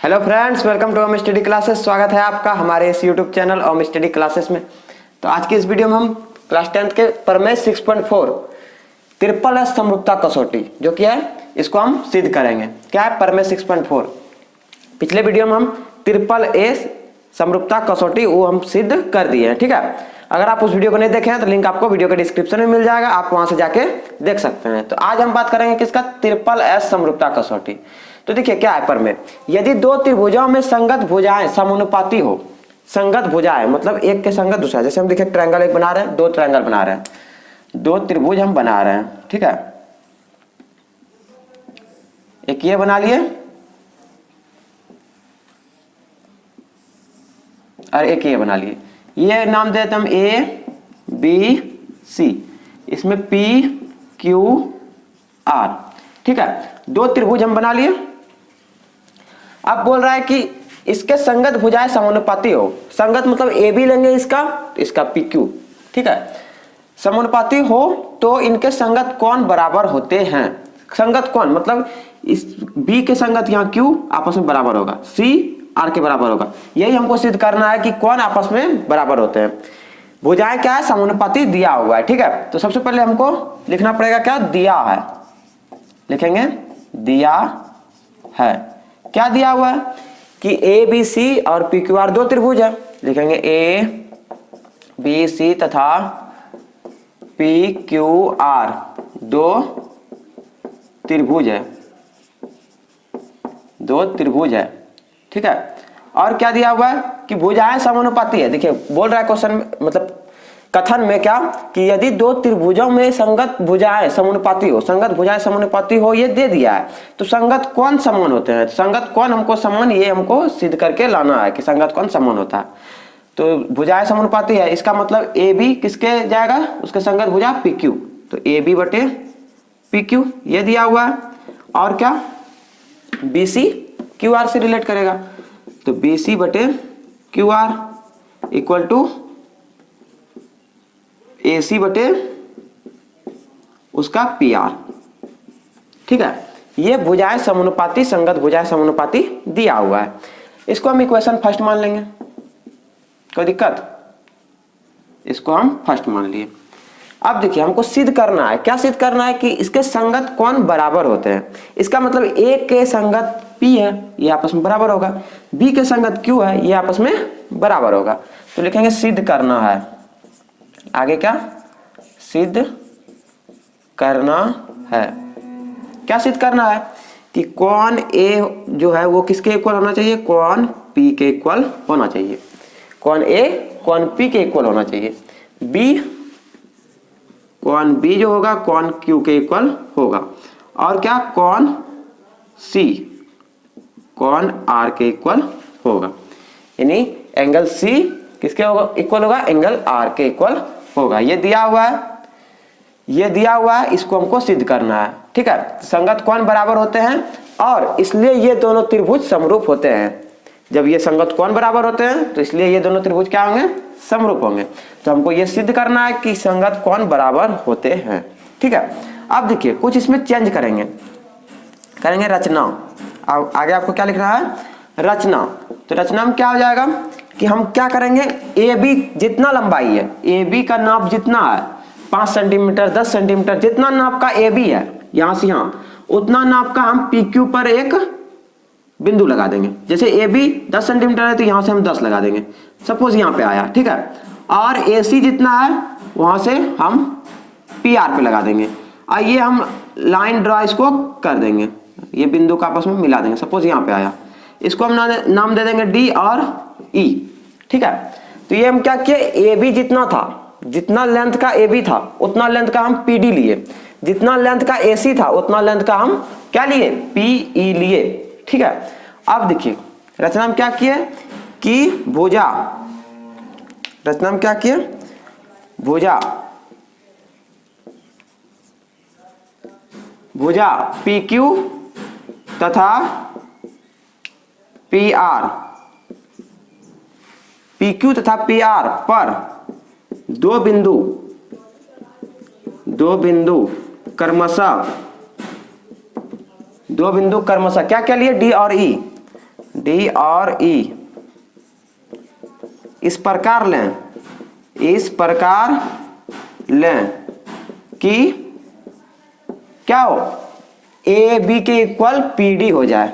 Hello friends, welcome to Om Study Classes. स्वागत है आपका हमारे इस YouTube channel Om Study Classes में। तो आज की इस वीडियो में हम क्लास 10th के प्रमेय 6.4 ट्रिपल एस समरूपता कसौटी जो कि है इसको हम सिद्ध करेंगे। क्या है प्रमेय 6.4? पिछले वीडियो में हम ट्रिपल एस समरूपता कसौटी वो हम सिद्ध कर दिए हैं। ठीक है, अगर आप उस वीडियो को नहीं देखे हैं तो लिंक आपको वीडियो के डिस्क्रिप्शन में मिल जाएगा, आप वहां से जाके देख सकते हैं। तो आज हम बात करेंगे किसका? ट्रिपल एस समरूपता कसौटी। तो देखिए क्या है प्रमेय, यदि दो त्रिभुजों में संगत भुजाएं समानुपाती हो, संगत भुजाएं मतलब एक के संगत दूसरा, जैसे हम देखिए ट्रायंगल एक बना रहे हैं, दो ट्रायंगल बना रहे हैं, दो त्रिभुज हम बना रहे हैं। ठीक है, एक ये बना लिए और एक ये बना लिए। ये नाम देते हम ए बी सी, इसमें पी क्यू आर। ठीक है, दो त्रिभुज हम बना लिए। अब बोल रहा है कि इसके संगत भुजाएं समानुपाती हो। संगत मतलब ए बी लेंगे इसका, इसका पी क्यू। ठीक है, समानुपाती हो तो इनके संगत कोण बराबर होते हैं। संगत कोण मतलब इस बी के संगत यहाँ क्यू आपस में बराबर होगा, सी आर के बराबर होगा। यही हमको सिद्ध करना है कि कोण आपस में बराबर होते हैं। भुजाएं क्या है? समानुपाती दिया हुआ है। ठीक है, तो सबसे पहले हमको लिखना पड़ेगा क्या? दिया है। लिखेंगे दिया है। क्या दिया हुआ है कि ए बी सी और पी क्यू आर दो त्रिभुज है। लिखेंगे ए बी सी तथा पी क्यू आर दो त्रिभुज है, दो त्रिभुज है। ठीक है, और क्या दिया हुआ है कि भुजाएं समानुपाती है। देखिए बोल रहा है क्वेश्चन में, मतलब कथन में क्या कि यदि दो त्रिभुजों में संगत भुजाएं समानुपाती हो, संगत भुजाएं समानुपाती हो, ये दे दिया है। तो संगत कोण समान होते हैं। संगत कोण हमको समान, ये हमको सिद्ध करके लाना है कि संगत कोण समान होता है। तो भुजाएं समानुपाती है, इसका मतलब ए बी किसके जाएगा? उसके संगत भुजा पी क्यू, तो ए बी बटे पी क्यू ये दिया हुआ है। और क्या? बी सी क्यू आर से रिलेट करेगा, तो बी सी बटे क्यू आर इक्वल टू ए सी बटे उसका पी आर। ठीक है, ये भुजाएं समानुपाती, संगत भुजाएं समानुपाती दिया हुआ है। इसको हम इक्वेशन फर्स्ट मान लेंगे, कोई दिक्कत? इसको हम फर्स्ट मान लिए। अब देखिए हमको सिद्ध करना है। क्या सिद्ध करना है? कि इसके संगत कोण बराबर होते हैं। इसका मतलब ए के संगत पी है, ये आपस में बराबर होगा, बी के संगत क्यू है, ये आपस में बराबर होगा। तो लिखेंगे सिद्ध करना है। आगे क्या? सिद्ध करना है। क्या सिद्ध करना है? कि कोण ए जो है वो किसके इक्वल होना चाहिए? कोण पी के इक्वल होना चाहिए। कोण ए कोण पी के इक्वल होना चाहिए। बी कोण बी जो होगा कोण क्यू के इक्वल होगा। और क्या? कोण सी कोण आर के इक्वल होगा। यानी एंगल सी किसके होगा? इक्वल होगा एंगल आर के इक्वल होगा। ये दिया हुआ है, ये दिया हुआ है, इसको हमको सिद्ध करना है। ठीक है, संगत कोण बराबर होते हैं और इसलिए ये दोनों त्रिभुज समरूप होते हैं। जब ये संगत कोण बराबर होते हैं तो इसलिए ये दोनों त्रिभुज क्या होंगे? समरूप होंगे। तो हमको ये सिद्ध करना है कि संगत कोण बराबर होते हैं। ठीक है, अब देखिए कुछ इसमें चेंज करेंगे, करेंगे रचना। अब आगे आपको क्या लिखना है? रचना। तो रचना में क्या हो जाएगा कि हम क्या करेंगे? ए बी जितना लंबाई है, ए बी का नाप जितना है 5 सेंटीमीटर 10 सेंटीमीटर, जितना नाप का ए बी है यहां से यहां, उतना नाप का हम पी क्यू पर एक बिंदु लगा देंगे। जैसे ए बी 10 सेंटीमीटर है तो यहां से हम 10 लगा देंगे, सपोज यहां पे आया। ठीक है, और ए सी जितना है वहां से हम पी आर पे लगा देंगे। आइए हम लाइन ड्रॉ इसको कर देंगे, ये बिंदु का आपस में मिला देंगे। सपोज यहां पे आया, इसको हम नाम दे देंगे डी और ई। ठीक है, तो ये हम क्या किए? ए बी जितना था, जितना लेंथ का ए बी था उतना लेंथ का हम पी डी लिए, जितना लेंथ का ए सी था उतना लेंथ का हम क्या लिए? पी ई लिए। ठीक है, अब देखिए रचना में क्या किए कि भुजा, रचना में क्या किए? भुजा, भुजा पी क्यू तथा पी आर, पी क्यू तथा पी आर पर दो बिंदु क्रमशः क्या क्या लिए? डी और ई, डी और ई इस प्रकार लें कि क्या हो, ए बी के इक्वल पी डी हो जाए,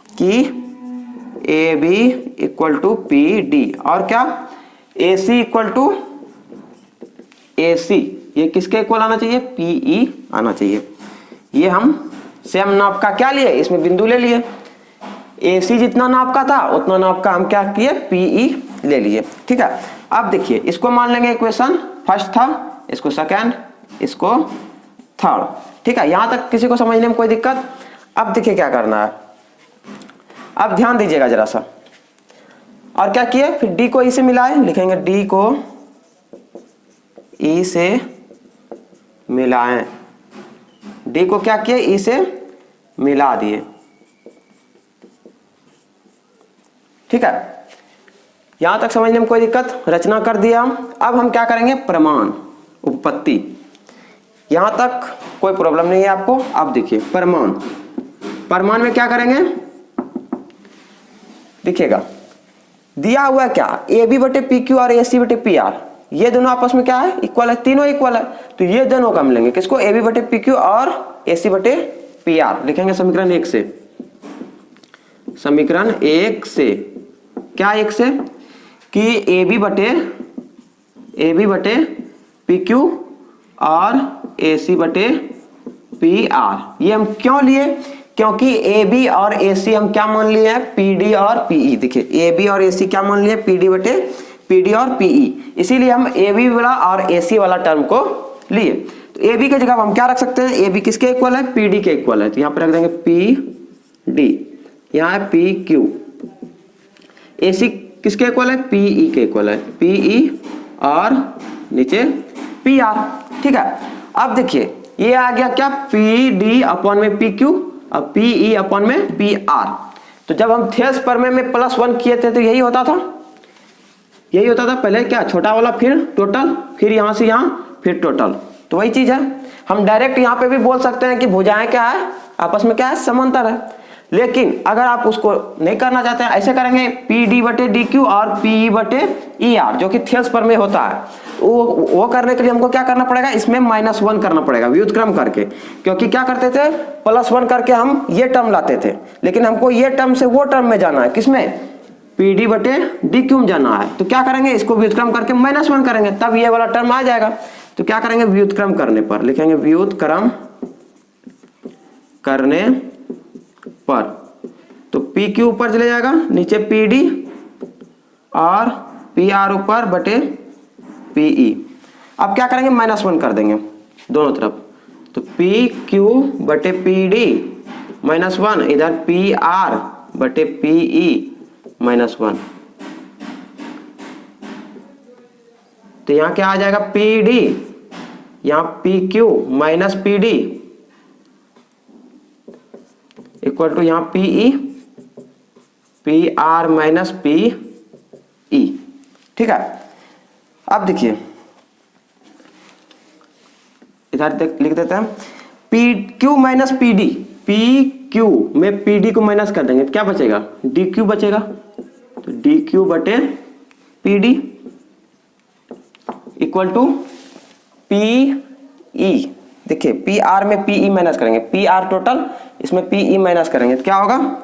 कि A B equal to P D, और क्या ए सी इक्वल टू ए सी, ये किसके इक्वल आना चाहिए, पीई आना चाहिए। ये हम सेम नाप का क्या लिए, इसमें बिंदु ले लिए, ए सी जितना नाप का था उतना नाप का हम क्या किए, पीई ले लिए। ठीक है, अब देखिए इसको मान लेंगे इक्वेशन फर्स्ट था, इसको सेकंड, इसको थर्ड। ठीक है, यहां तक किसी को समझने में कोई दिक्कत। अब देखिए क्या करना है, अब ध्यान दीजिएगा जरा सा। और क्या किए, फिर डी को ई से मिलाए, लिखेंगे डी को ई से मिलाएं, डी को क्या किए, ई से मिला दिए। ठीक है, यहां तक समझने में कोई दिक्कत, रचना कर दिया हम। अब हम क्या करेंगे, प्रमाण उपपत्ति, यहां तक कोई प्रॉब्लम नहीं है आपको। अब देखिए प्रमाण में क्या करेंगे, देखिएगा दिया हुआ क्या, ए बी बटे पी क्यू और ए सी बटे पी आर, ये दोनों आपस में क्या है, इक्वल है, तीनों इक्वल है। तो ये दोनों का मिलेंगे, किसको, ए बी बटे पी क्यू और ए सी बटे पी आर। लिखेंगे समीकरण 1 से, समीकरण 1 से क्या, 1 से कि ए बी बटे पी क्यू और ए सी बटे पी आर। ये हम क्यों लिए, क्योंकि ए बी और ए सी हम क्या मान लिए हैं, पी डी और पीई। देखिए ए बी और ए सी क्या मान लिए, पी डी बटे पी डी और पीई, इसीलिए हम ए बी वाला और ए सी वाला टर्म को लिए। तो ए बी की जगह हम क्या रख सकते हैं, ए बी किसके इक्वल है, पी डी के इक्वल है, तो यहाँ पर रख देंगे पी डी, यहाँ है पी क्यू। ए सी किसके इक्वल है, पीई के इक्वल है, पीई और नीचे पी आर। ठीक है, अब देखिए ये आ गया क्या, पी डी अपॉन में पी क्यू और पीई अपॉन में पी आर। तो जब हम थेल्स प्रमेय में +1 किए थे तो यही होता था, पहले क्या छोटा वाला, फिर टोटल, फिर यहां से यहां, फिर टोटल। तो वही चीज है, हम डायरेक्ट यहां पे भी बोल सकते हैं कि भुजाएं क्या है, आपस में क्या है, समांतर है। लेकिन अगर आप उसको नहीं करना चाहते हैं, ऐसे करेंगे पी डी बटे डी क्यू और पी बटे ई आर, जो कि थेल्स प्रमेय होता है। वो करने के लिए हमको क्या करना पड़ेगा, इसमें -1 करना पड़ेगा व्युत्क्रम करके, क्योंकि क्या करते थे, +1 करके हम ये टर्म लाते थे, लेकिन हमको ये टर्म से वो टर्म में जाना है, किसमें, पी डी बटे डी क्यू में जाना है। तो क्या करेंगे, इसको व्युत्क्रम करके -1 करेंगे, तब ये वाला टर्म आ जाएगा। तो क्या करेंगे, व्युत्क्रम करने पर लिखेंगे, व्युत्क्रम करने पर, तो पी क्यू ऊपर चले जाएगा, नीचे पी डी और पी आर ऊपर बटे पीई। अब क्या करेंगे, -1 कर देंगे दोनों तरफ, तो पी क्यू बटे पी डी -1, इधर पी आर बटे पीई -1। तो यहां क्या आ जाएगा, पी डी, यहां P Q minus P D equal to यहां PE, P R minus P E. ठीक है, अब देखिए इधर लिख देते हैं, P Q minus P D, P Q में पी डी को माइनस कर देंगे तो क्या बचेगा, डी क्यू बचेगा। तो डी क्यू बटे P D equal to P E. देखिए पी आर में पी ई माइनस करेंगे, पी आर टोटल, इसमें पी ई माइनस करेंगे तो क्या होगा,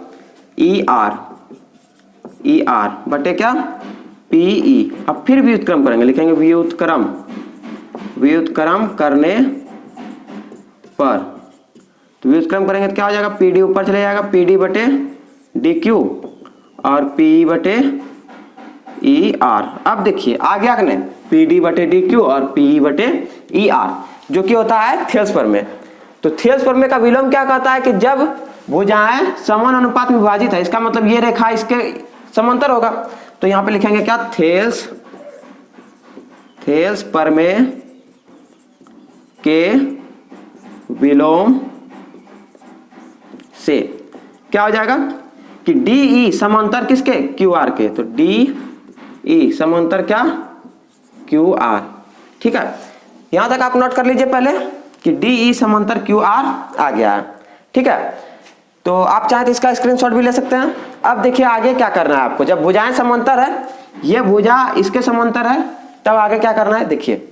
ई आर बटे क्या, पी ई। अब फिर व्युत्क्रम करेंगे, लिखेंगे व्युत्क्रम करने पर, तो व्युत्क्रम करेंगे तो क्या हो जाएगा, पी डी ऊपर चले जाएगा, पी डी बटे डी क्यू और पी बटे ई आर। अब देखिए आ गया कि नहीं, पी डी बटे डी क्यू और पी बटे ई आर, जो कि होता है थेल्स प्रमेय। तो थेल्स प्रमेय का विलोम क्या कहता है कि जब भुजाएं समान अनुपात में विभाजित है, इसका मतलब ये रेखा इसके समांतर होगा। तो यहां पे लिखेंगे क्या, थेल्स प्रमेय के विलोम से क्या हो जाएगा कि डी ई समांतर किसके, क्यू आर के। तो डी ई समांतर क्या, क्यू आर। ठीक है, यहां तक आप नोट कर लीजिए पहले कि डी ई समांतर क्यू आर आ गया है। ठीक है, तो आप चाहे तो इसका स्क्रीनशॉट भी ले सकते हैं। अब देखिए आगे क्या करना है आपको, जब भुजाएं समांतर है, ये भुजा इसके समांतर है, तब आगे क्या करना है देखिए।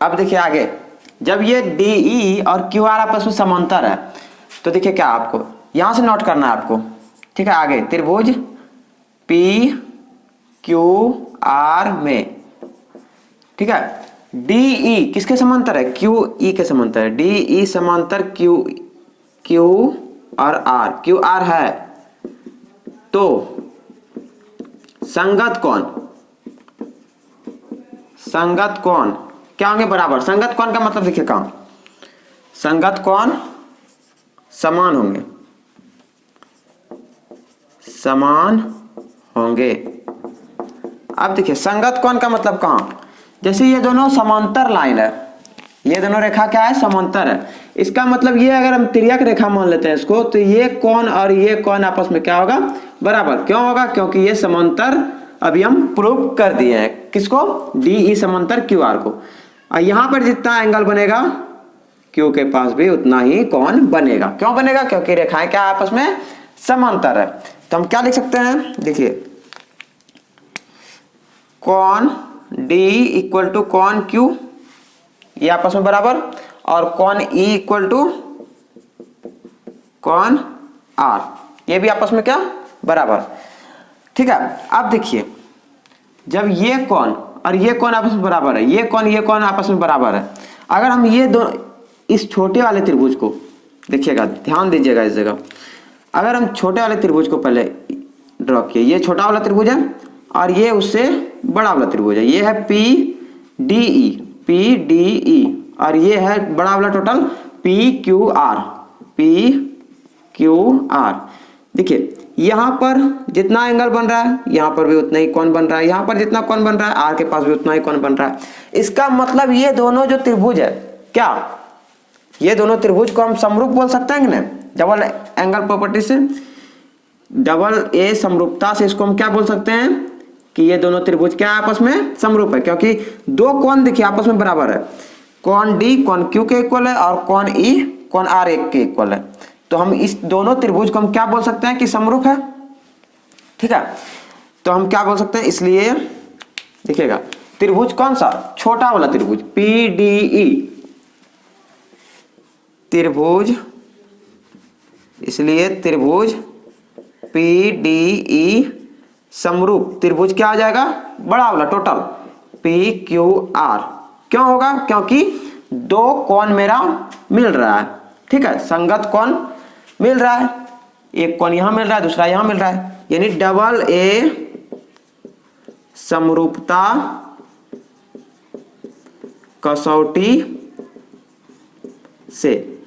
अब देखिए आगे, जब ये DE और QR आपस में समांतर है तो देखिए क्या आपको यहां से नोट करना है आपको, ठीक है। आगे त्रिभुज PQR में, ठीक है, DE किसके समांतर है, QE के समांतर है। DE समांतर Q और R, QR है तो संगत कोण क्या होंगे, बराबर। संगत कोण का मतलब देखिए काम, संगत कोण समान होंगे। अब देखिए संगत कोण का मतलब कहां, जैसे ये दोनों समांतर लाइन है, ये दोनों रेखा क्या है, समांतर है। इसका मतलब ये अगर हम तिर्यक रेखा मान लेते हैं इसको, तो ये कोण और ये कोण आपस में क्या होगा, बराबर। क्यों होगा, क्योंकि ये समांतर अभी हम प्रूव कर दिए हैं। किसको, DE समांतर QR को। और यहां पर जितना एंगल बनेगा Q के पास भी उतना ही कोण बनेगा। क्यों बनेगा, क्योंकि रेखाएं क्या आपस में समांतर है। तो हम क्या लिख सकते हैं, देखिए कोण D इक्वल टू कोण Q, ये आपस में बराबर, और कोण E इक्वल टू कोण R, ये भी आपस में क्या, बराबर, ठीक है। अब देखिए जब ये कोण और ये कोण आपस में बराबर है, ये कोण आपस में बराबर है, अगर हम ये दो इस छोटे वाले त्रिभुज को देखिएगा, ध्यान दीजिएगा इस जगह, अगर हम छोटे वाले त्रिभुज को पहले ड्रॉ किए, ये छोटा वाला त्रिभुज है और ये उससे बड़ा वाला त्रिभुज है, ये है PDE और ये है बड़ा वाला टोटल PQR। देखिए यहां पर जितना एंगल बन रहा है, यहां पर भी उतना ही कोण बन रहा है, यहां पर जितना कोण बन रहा है R के पास भी उतना ही कोण बन रहा है। इसका मतलब ये दोनों जो त्रिभुज है, क्या ये दोनों त्रिभुज को हम समरूप बोल सकते हैं कि नहीं, डबल एंगल प्रॉपर्टी से, डबल A समरूपता से इसको हम क्या बोल सकते हैं कि ये दोनों त्रिभुज क्या आपस में समरूप है, क्योंकि दो कोण देखिए आपस में बराबर है। कोण D कोण Q के इक्वल है और कोण E कोण R एक के इक्वल है। तो हम इस दोनों त्रिभुज को हम क्या बोल सकते हैं कि समरूप है, ठीक है। तो हम क्या बोल सकते हैं, इसलिए देखिएगा त्रिभुज कौन सा, छोटा वाला त्रिभुज PDE त्रिभुज, इसलिए त्रिभुज PDE समरूप त्रिभुज क्या आ जाएगा, बड़ा वाला टोटल PQR। क्यों होगा, क्योंकि दो कोण मेरा मिल रहा है, ठीक है, संगत कोण मिल रहा है, एक कोण यहां मिल रहा है, दूसरा यहां मिल रहा है, यानी डबल A समरूपता कसौटी से,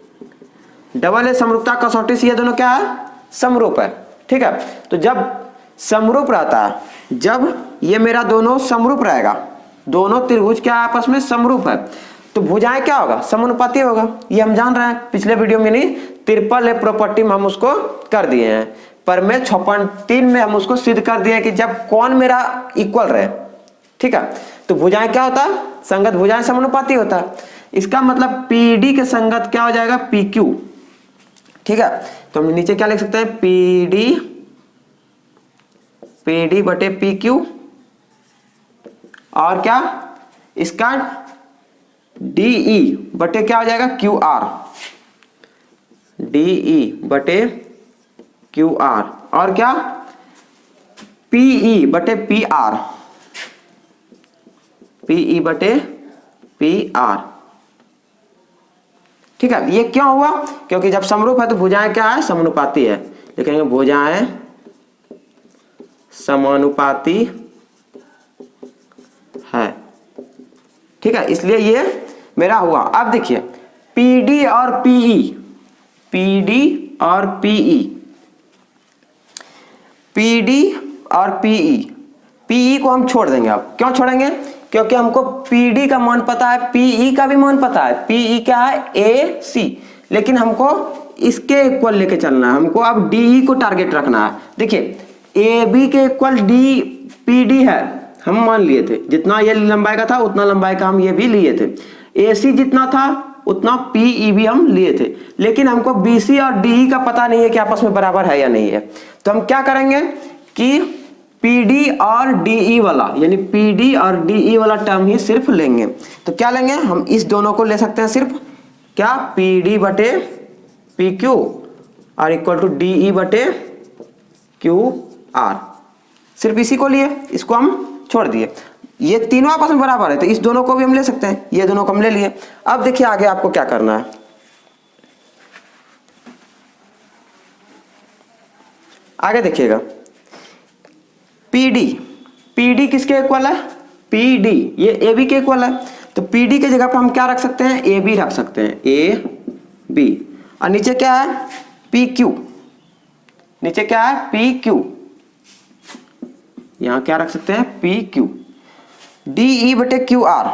डबल A समरूपता कसौटी से ये दोनों क्या है, समरूप है, ठीक है। तो जब समरूप रहता है, जब ये मेरा दोनों समरूप रहेगा, दोनों त्रिभुज क्या आपस में समरूप है, तो भुजाएं क्या होगा, समानुपाती होगा। ये हम जान रहे हैं, पिछले वीडियो में नहीं, ट्रिपल A प्रॉपर्टी में हम उसको कर दिए हैं, पर में 6.3 में हम उसको सिद्ध कर दिए कि जब कोण मेरा इक्वल रहे, ठीक है, तो भुजाएं क्या होता है, संगत भुजाएं समानुपाती होता है। इसका मतलब PD के संगत क्या हो जाएगा, PQ, ठीक है। तो हम नीचे क्या लिख सकते हैं, PD बटे PQ, और क्या इसका DE बटे क्या हो जाएगा, QR, DE बटे QR, और क्या PE बटे PR, PE बटे PR, ठीक है। ये क्यों हुआ, क्योंकि जब समरूप है तो भुजाएं क्या है, समानुपाती है, लिखेंगे भुजाएं समानुपाती है, ठीक है, इसलिए ये मेरा हुआ। अब देखिए PD और PE, PD और PE, PD और PE को हम छोड़ देंगे। अब क्यों छोड़ेंगे, क्योंकि हमको PD का मान पता है, PE का भी मान पता है। PE क्या है, AC, लेकिन हमको इसके इक्वल लेके चलना है, हमको अब DE को टारगेट रखना है। देखिए AB के इक्वल PD है, हम मान लिए थे, जितना ये लंबाई का था उतना लंबाई का हम ये भी लिए थे। AC जितना था उतना पीई भी हम लिए थे, लेकिन हमको बीसी और डीई का पता नहीं है कि आपस में बराबर है या नहीं है। तो हम क्या करेंगे कि पीडी और डीई वाला, यानी पीडी और डीई वाला टर्म ही सिर्फ लेंगे। तो क्या लेंगे हम, इस दोनों को ले सकते हैं सिर्फ, क्या, पीडी बटे पी क्यू और इक्वल टू डीई बटे क्यू आर, सिर्फ इसी को लिए, इसको हम छोड़ दिए। ये तीनों आपस में बराबर है तो इस दोनों को भी हम ले सकते हैं, ये दोनों को हम ले लिए। अब देखिए आगे आपको क्या करना है, आगे देखिएगा पीडी, पीडी किसके इक्वल है, पीडी, ये ए बी के इक्वल है। तो पीडी के जगह पर हम क्या रख सकते हैं, ए बी रख सकते हैं, ए बी, और नीचे क्या है, पी क्यू, नीचे क्या है, पी क्यू, यहां क्या रख सकते हैं, पी क्यू, डीई बटे क्यू आर,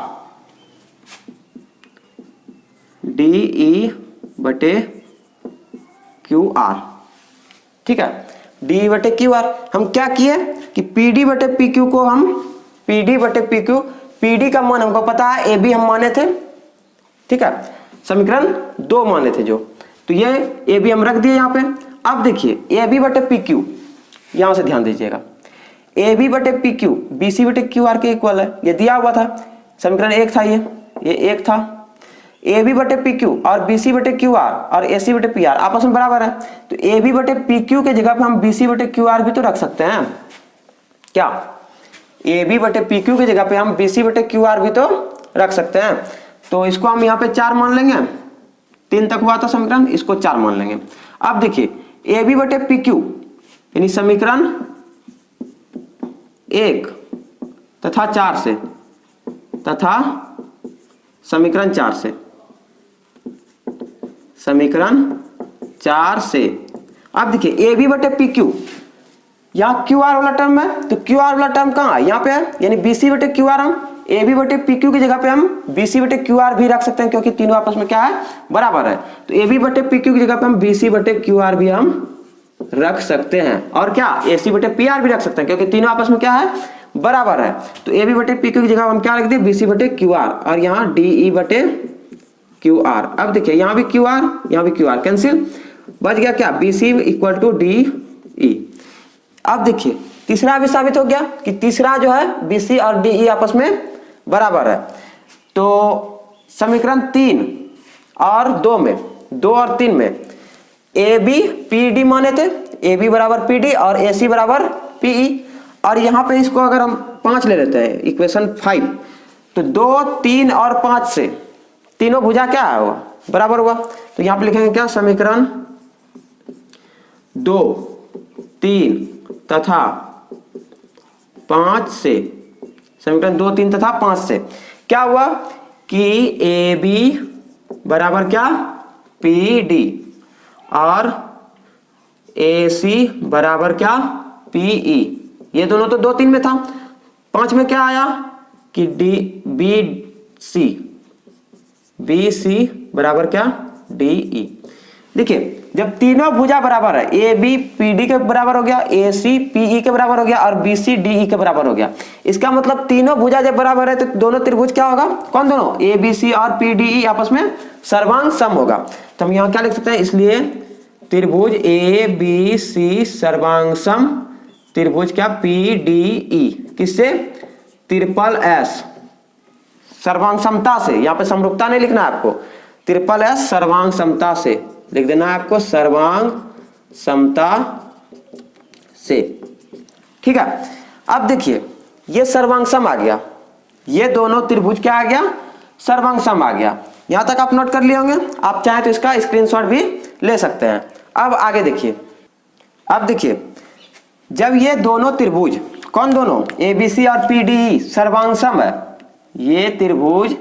डीई बटे क्यू आर, ठीक है, डी बटे क्यू आर। हम क्या किए कि पीडी बटे पी क्यू को हम, पीडी बटे पी क्यू, पीडी का मान हमको पता है, ए बी हम माने थे, ठीक है, समीकरण 2 माने थे जो, तो ये ए बी हम रख दिए यहाँ पे। अब देखिए ए बी बटे पी क्यू, यहां से ध्यान दीजिएगा, ए बी बटे पी क्यू बी सी बटे क्यू आर के इक्वल है, ये दिया हुआ था, समीकरण 1 था, ये 1 था। ए बी बटे पी क्यू और बी सी बटे क्यू आर और ए सी बटे पी आर आपस में बराबर है, तो ए बी बटे पी क्यू के जगह पे हम बी सी बटे क्यू आर भी तो रख सकते हैं, क्या, ए बी बटे पी क्यू की जगह पे हम बी सी बटे क्यू आर भी तो रख सकते हैं। तो इसको हम यहाँ पे 4 मान लेंगे, 3 तक हुआ था समीकरण, इसको 4 मान लेंगे। अब देखिए ए बी बटे पी क्यू यानी समीकरण 1 तथा 4 से, तथा समीकरण 4 से, समीकरण 4 से। अब देखिए ए बी बटे पी क्यू, यहाँ क्यू आर वाला टर्म है, तो क्यू आर वाला टर्म कहाँ है, यहाँ पे है, यानी बी सी बटे क्यू आर हम ए बी बटे पी क्यू की जगह पे हम बी सी बटे क्यू आर भी रख सकते हैं, क्योंकि तीनों आपस में क्या है, बराबर है। तो ए बी बटे पी क्यू की जगह पे हम बी सी बटे क्यू आर भी हम रख सकते हैं, और क्या, ए सी बटे पी आर भी रख सकते हैं, क्योंकि तीनों आपस में क्या है, बराबर है। तो ए बी बटे पी क्यू की जगह हम क्या रख दिए, बी सी बटे क्यू आर, और यहाँ डी ई बटे क्यू आर। अब देखिए यहाँ भी क्यू आर, यहाँ भी क्यू आर, कैंसिल, बच गया क्या, B C equal to D E. अब देखिए तीसरा भी साबित हो गया कि तीसरा जो है बी सी और डी ई आपस में बराबर है। तो समीकरण 3 और 2 में, 2 और 3 में ए बी पी डी माने थे, ए बी बराबर पी डी और ए सी बराबर पीई, और यहाँ पे इसको अगर हम 5 ले लेते हैं, इक्वेशन 5, तो 2, 3 और 5 से तीनों भुजा क्या है, हुआ बराबर हुआ। तो यहाँ पे लिखेंगे क्या, समीकरण 2, 3 तथा 5 से, समीकरण 2, 3 तथा 5 से क्या हुआ कि ए बी बराबर क्या, पी डी, और ए सी बराबर क्या, पीई। ये दोनों तो 2, 3 में था, 5 में क्या आया कि D B C, B C बराबर क्या, डी ई। देखिए जब तीनों भुजा बराबर है, ए बी पी डी के बराबर हो गया, ए सी पीई के बराबर हो गया, और बी सी डी ई के बराबर हो गया, इसका मतलब तीनों भुजा जब बराबर है तो दोनों त्रिभुज क्या होगा, कौन दोनों, ए बी सी और पी डी ई आपस में सर्वांग सम होगा। तो हम यहाँ क्या लिख सकते हैं, इसलिए त्रिभुज ए बी सी सर्वांग सम त्रिभुज क्या, पी डी ई, किससे, ट्रिपल एस सर्वांग समता से, यहाँ पे समरूपता नहीं लिखना है आपको, ट्रिपल एस सर्वांग समता से लिख देना है आपको, सर्वांग समता से, ठीक है। अब देखिए ये सर्वांग सम आ गया, ये दोनों त्रिभुज क्या आ गया, सर्वांग सम आ गया। यहां तक आप नोट कर लिए होंगे, आप चाहें तो इसका स्क्रीनशॉट भी ले सकते हैं। अब आगे देखिए, अब देखिए जब ये दोनों त्रिभुज, कौन दोनों, ए बी सी और पी डी ई सर्वांग सम है, ये त्रिभुज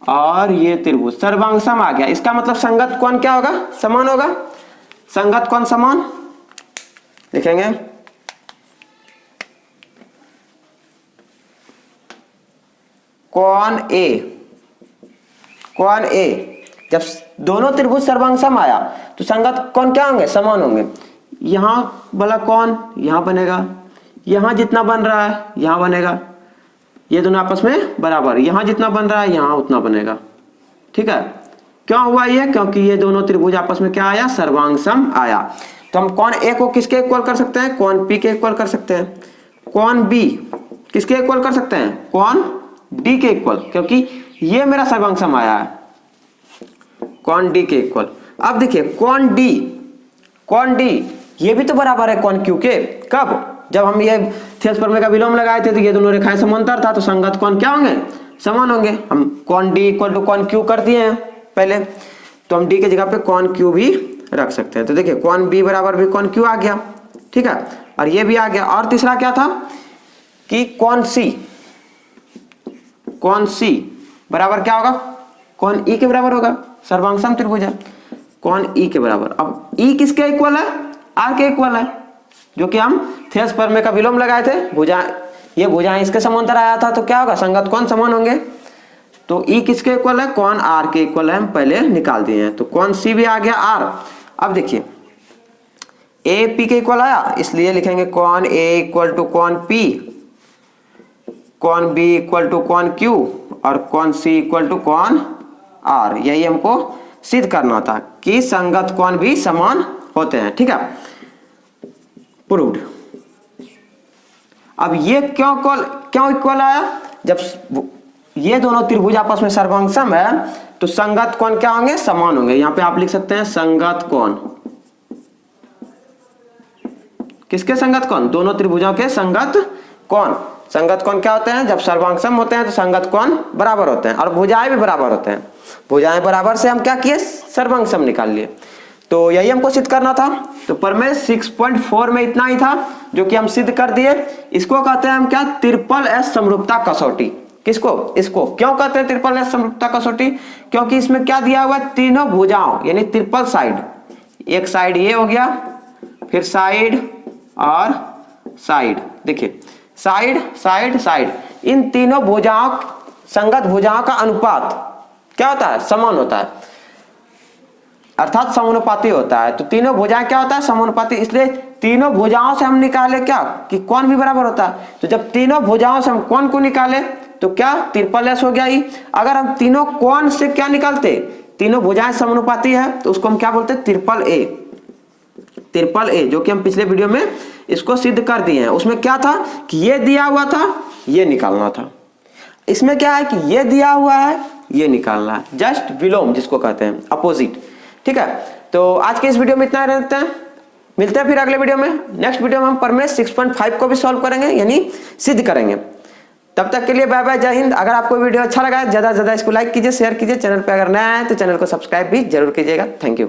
और ये त्रिभुज सर्वांग सम आ गया, इसका मतलब संगत कोण क्या होगा, समान होगा, संगत कोण समान लिखेंगे, कोण ए, कोण ए, जब दोनों त्रिभुज सर्वांग सम आया तो संगत कोण क्या होंगे, समान होंगे। यहां वाला कोण यहां बनेगा, यहां जितना बन रहा है यहां बनेगा, ये दोनों आपस में बराबर, यहां जितना बन रहा है यहां उतना बनेगा, ठीक है, क्यों हुआ ये? क्योंकि ये दोनों त्रिभुज आपस में क्या आया? सर्वांग सम आया। तो हम कौन ए को किसके इक्वल कर सकते हैं? कौन पी के इक्वल कर सकते हैं। कौन बी किसके इक्वल कर सकते हैं? कौन डी के इक्वल, क्योंकि ये मेरा सर्वांग सम आया है, कौन डी के इक्वल। अब देखिए कौन डी ये भी तो बराबर है कौन क्यू के। कब? जब हम ये थेस प्रमेय का विलोम लगाए थे तो ये दोनों रेखाएं समांतर था, तो संगत कौन क्या होंगे? समान होंगे। हम कौन डी इक्वल टू कौन क्यू कर दिए हैं पहले, तो हम डी के जगह पे कौन क्यू भी रख सकते हैं। तो देखिए कौन बी बराबर भी कौन क्यू आ गया, ठीक है, और ये भी आ गया। और तीसरा क्या था कि कौन सी बराबर क्या होगा? कौन ई के बराबर होगा, सर्वांग सम त्रिभुज है, कौन ई के बराबर। अब ई किसके इक्वल है? आर के इक्वल है, जो कि हम थेस प्रमेय का विलोम लगाए थे। ये भुजाएं इसके समांतर आया था, तो क्या होगा? संगत कौन समान होंगे। तो ई किसके इक्वल है? कौन आर के इक्वल है, हम पहले निकाल दिए हैं। तो कौन सी भी आ गया आर। अब देखिए ए पी के इक्वल आया, इसलिए लिखेंगे कौन ए इक्वल टू कौन पी, कौन बी इक्वल टू कौन क्यू, और कौन सी इक्वल टू कौन आर। यही हमको सिद्ध करना था कि संगत कौन भी समान होते हैं, ठीक है, प्रूव्ड। अब ये क्यों इक्वल आया? जब ये दोनों त्रिभुज आपस में सर्वांग सम है तो संगत कौन क्या होंगे? समान होंगे। यहां पे आप लिख सकते हैं संगत कौन। किसके संगत कौन? दोनों त्रिभुजों के संगत कौन। संगत कौन क्या होते हैं? जब सर्वांग सम होते हैं तो संगत कौन बराबर होते हैं, और भुजाएं भी बराबर होते हैं। भुजाएं बराबर से हम क्या किए? सर्वांग सम निकाल लिए। तो यही हमको सिद्ध करना था। तो प्रमेय 6.4 में इतना ही था जो कि हम सिद्ध कर दिए। इसको कहते हैं हम क्या? ट्रिपल एस समरूपता कसौटी। किसको? इसको। क्यों कहते हैं ट्रिपल एस समरूपता कसौटी? क्योंकि इसमें क्या दिया हुआ है? तीनों भुजाओं यानी ट्रिपल साइड। एक साइड ये हो गया, फिर साइड और साइड। देखिए साइड साइड साइड, इन तीनों भुजाओं संगत भुजाओं का अनुपात क्या होता है? समान होता है, अर्थात समानुपाती होता है। तो तीनों भुजाएं क्या होता है? समानुपाती। इसलिए तीनों भुजाओं से हम निकाले क्या कि कौन भी बराबर होता है। तो जब तीनों भुजाओं से हम कौन को निकाले तो क्या? ट्रिपल एस हो गया ही। अगर हम तीनों कौन से क्या निकालते? तीनों भुजाएं समानुपाती है तो उसको हम क्या बोलते हैं? ट्रिपल ए, जो कि हम पिछले वीडियो में इसको सिद्ध कर दिए हैं। उसमें क्या था कि ये दिया हुआ था, ये निकालना था। इसमें क्या है कि ये दिया हुआ है, ये निकालना है। जस्ट विलोम जिसको कहते हैं, अपोजिट, ठीक है। तो आज के इस वीडियो में इतना ही रहते हैं, मिलते हैं फिर अगले वीडियो में। नेक्स्ट वीडियो में हम प्रमेय 6.5 को भी सॉल्व करेंगे, यानी सिद्ध करेंगे। तब तक के लिए बाय बाय, जय हिंद। अगर आपको वीडियो अच्छा लगा है ज्यादा से ज्यादा इसको लाइक कीजिए, शेयर कीजिए। चैनल पे अगर नया है तो चैनल को सब्सक्राइब भी जरूर कीजिएगा। Thank you.